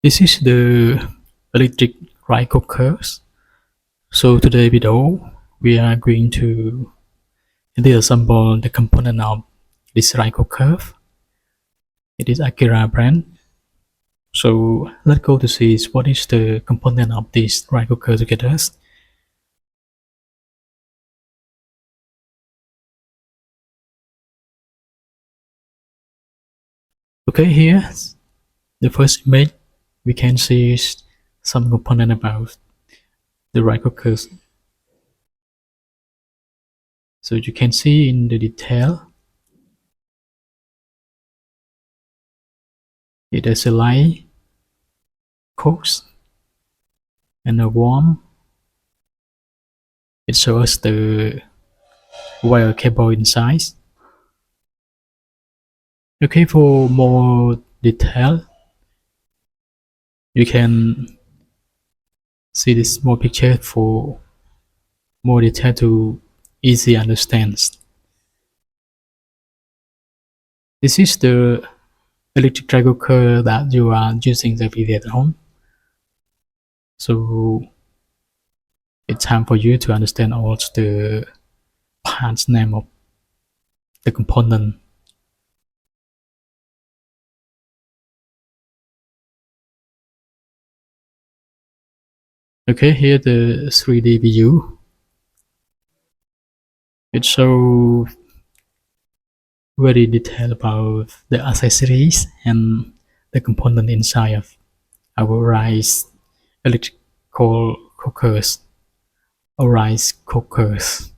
This is the electric rice cookers. So today video we are going to assemble the component of this rice cooker. It is Akira brand. So let's go to see what is the component of this rice cooker together. Okay, here the first image we can see some component about the rice cookers. So you can see in the detail it has a light, cooks, and a warm. It shows the wire cable inside. Okay, for more detail, you can see this small picture for more detail to easy understand. This is the electric dry cooker that you are using every day at home. So it's time for you to understand all the parts name of the component. Okay, here the 3D view. It shows very detailed about the accessories and the component inside of our rice electrical cookers or rice cookers.